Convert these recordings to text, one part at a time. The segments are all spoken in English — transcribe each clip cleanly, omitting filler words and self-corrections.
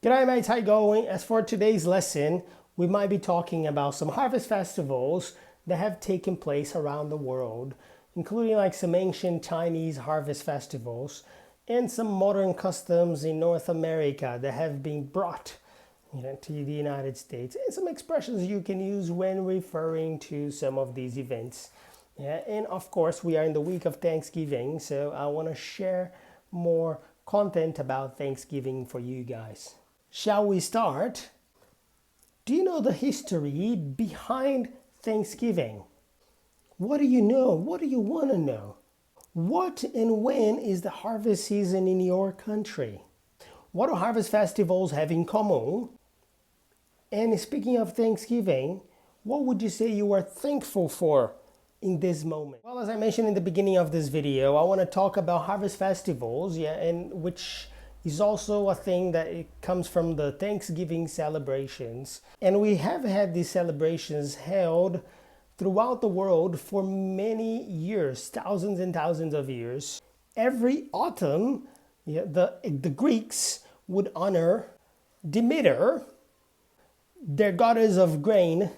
G'day mates, how you going? As for today's lesson, we might be talking about some harvest festivals that have taken place around the world, including like some ancient Chinese harvest festivals and some modern customs in North America that have been brought to the United States, and some expressions you can use when referring to some of these events. Yeah, and of course, we are in the week of Thanksgiving, so I want to share more content about Thanksgiving for you guys. Shall we start? Do you know the history behind Thanksgiving? What do you know? What do you want to know? What and when is the harvest season in your country? What do harvest festivals have in common? And speaking of Thanksgiving, what would you say you are thankful for in this moment? Well, as I mentioned in the beginning of this video, I want to talk about harvest festivals, and which is also a thing that it comes from the Thanksgiving celebrations. And we have had these celebrations held throughout the world for many years, thousands and thousands of years. Every autumn, the Greeks would honor Demeter, their goddess of grain,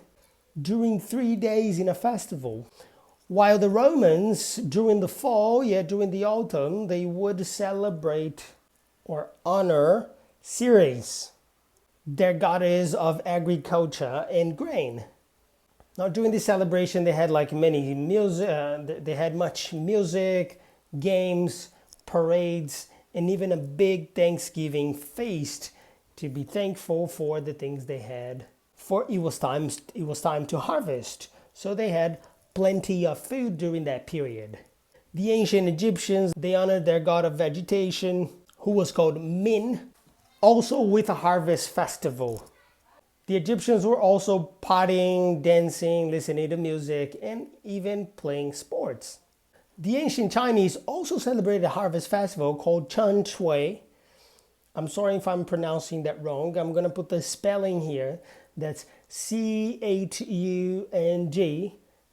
during 3 days in a festival. While the Romans, during the fall, during the autumn, they would celebrate or honor Ceres, their goddess of agriculture and grain. Now, during this celebration, they had like many music. They had much music, games, parades, and even a big Thanksgiving feast to be thankful for the things they had. For it was time to harvest, so they had plenty of food during that period. The ancient Egyptians, they honored their god of vegetation, who was called Min, also with a harvest festival. The Egyptians were also partying, dancing, listening to music, and even playing sports. The ancient Chinese also celebrated a harvest festival called Chun Chui. I'm sorry if I'm pronouncing that wrong. I'm going to put the spelling here. That's Chung,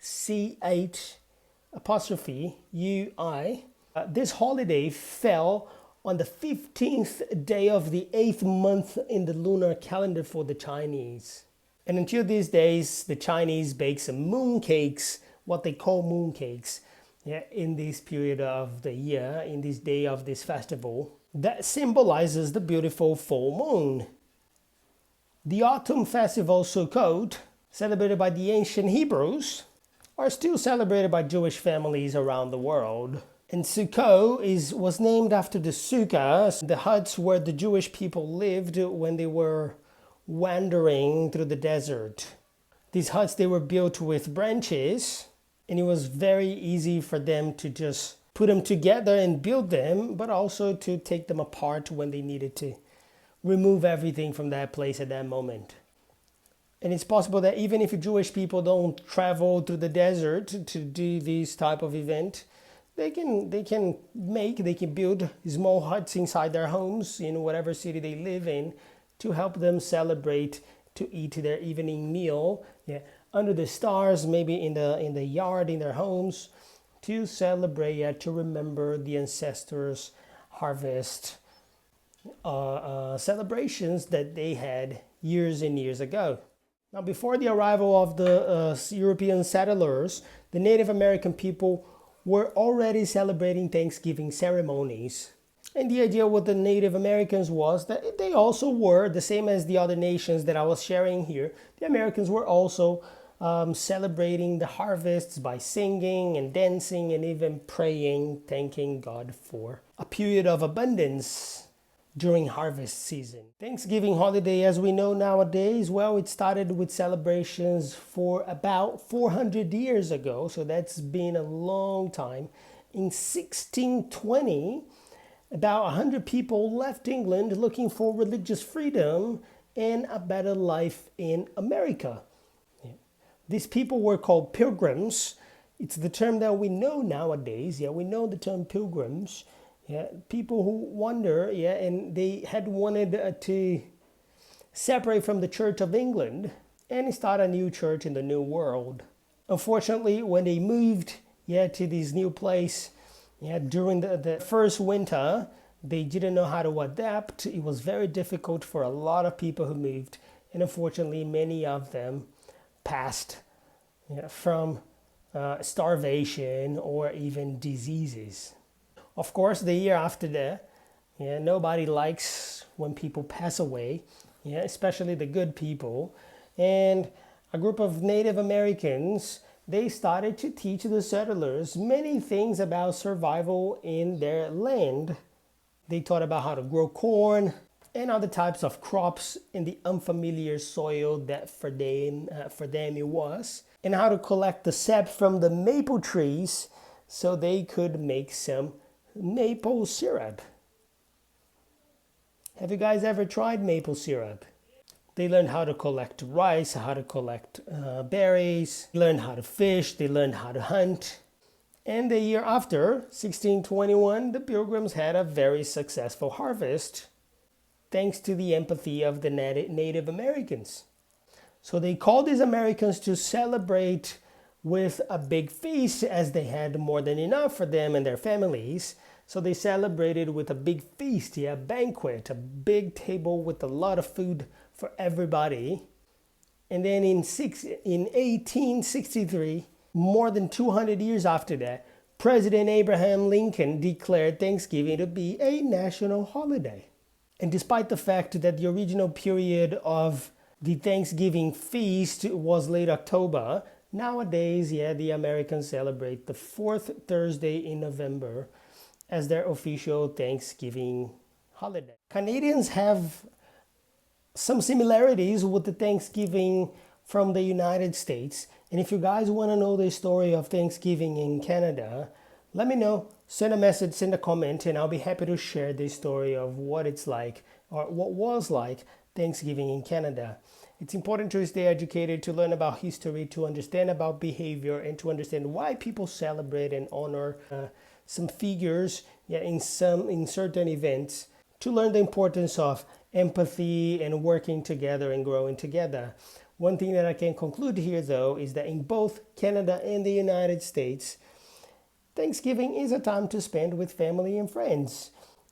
CH''Ui. This holiday fell on the 15th day of the 8th month in the lunar calendar for the Chinese. And until these days, the Chinese bake some moon cakes, what they call moon cakes, in this period of the year, in this day of this festival, that symbolizes the beautiful full moon. The autumn festival Sukkot, celebrated by the ancient Hebrews, are still celebrated by Jewish families around the world. And Sukkot was named after the sukkah, the huts where the Jewish people lived when they were wandering through the desert. These huts, they were built with branches, and it was very easy for them to just put them together and build them, but also to take them apart when they needed to remove everything from that place at that moment. And it's possible that even if Jewish people don't travel through the desert to do this type of event, they can build small huts inside their homes in whatever city they live in to help them celebrate, to eat their evening meal under the stars, maybe in the yard in their homes, to celebrate, to remember the ancestors' harvest celebrations that they had years and years ago. Now, before the arrival of the European settlers, the Native American people were already celebrating Thanksgiving ceremonies. And the idea with the Native Americans was that they also were, the same as the other nations that I was sharing here, the Americans were also celebrating the harvests by singing and dancing and even praying, thanking God for a period of abundance during harvest season. Thanksgiving holiday, as we know nowadays, well, it started with celebrations for about 400 years ago, so that's been a long time. In 1620, about 100 people left England looking for religious freedom and a better life in America. These people were called pilgrims. It's the term that we know nowadays. We know the term pilgrims. People who wander, and they had wanted to separate from the Church of England and start a new church in the New World. Unfortunately, when they moved to this new place, during the first winter, They didn't know how to adapt. It was very difficult for a lot of people who moved, and unfortunately, many of them passed from starvation or even diseases. Of course, the year after that, nobody likes when people pass away, especially the good people. And a group of Native Americans, they started to teach the settlers many things about survival in their land. They taught about how to grow corn and other types of crops in the unfamiliar soil that for them it was, and how to collect the sap from the maple trees so they could make some maple syrup. Have you guys ever tried maple syrup? They learned how to collect rice, how to collect berries, learned how to fish, they learned how to hunt. And the year after, 1621, the Pilgrims had a very successful harvest thanks to the empathy of the Native Americans. So they called these Americans to celebrate with a big feast as they had more than enough for them and their families. So they celebrated with a big feast, a banquet, a big table with a lot of food for everybody. And then in 1863, more than 200 years after that, President Abraham Lincoln declared Thanksgiving to be a national holiday. And despite the fact that the original period of the Thanksgiving feast was late October, nowadays, the Americans celebrate the fourth Thursday in November as their official Thanksgiving holiday. Canadians have some similarities with the Thanksgiving from the United States. And if you guys want to know the story of Thanksgiving in Canada, let me know. Send a message, send a comment, and I'll be happy to share the story of what it's like or what was like Thanksgiving in Canada. It's important to stay educated, to learn about history, to understand about behavior, and to understand why people celebrate and honor some figures in certain events, to learn the importance of empathy and working together and growing together. One thing that I can conclude here, though, is that in both Canada and the United States, Thanksgiving is a time to spend with family and friends.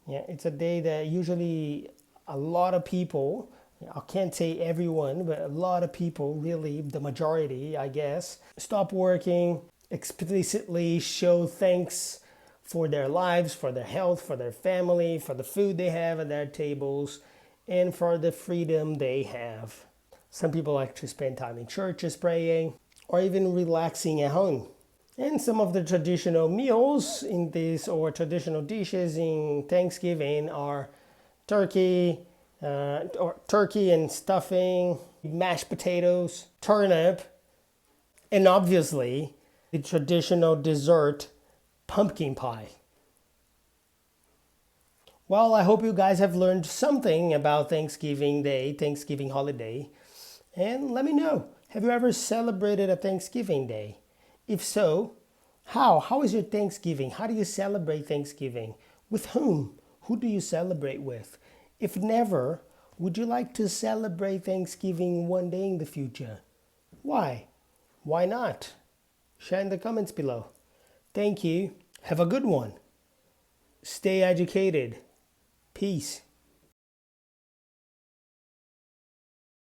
It's a day that usually a lot of people, I can't say everyone, but a lot of people, really the majority, I guess, stop working, explicitly show thanks for their lives, for their health, for their family, for the food they have at their tables, and for the freedom they have. Some people like to spend time in churches praying or even relaxing at home. And some of the traditional meals in this or traditional dishes in Thanksgiving are turkey and stuffing, mashed potatoes, turnip, and obviously the traditional dessert, pumpkin pie. Well, I hope you guys have learned something about Thanksgiving Day, Thanksgiving holiday. And let me know, have you ever celebrated a Thanksgiving Day? If so, how? How is your Thanksgiving? How do you celebrate Thanksgiving? With whom? Who do you celebrate with? If never, would you like to celebrate Thanksgiving one day in the future? Why? Why not? Share in the comments below. Thank you. Have a good one. Stay educated. Peace.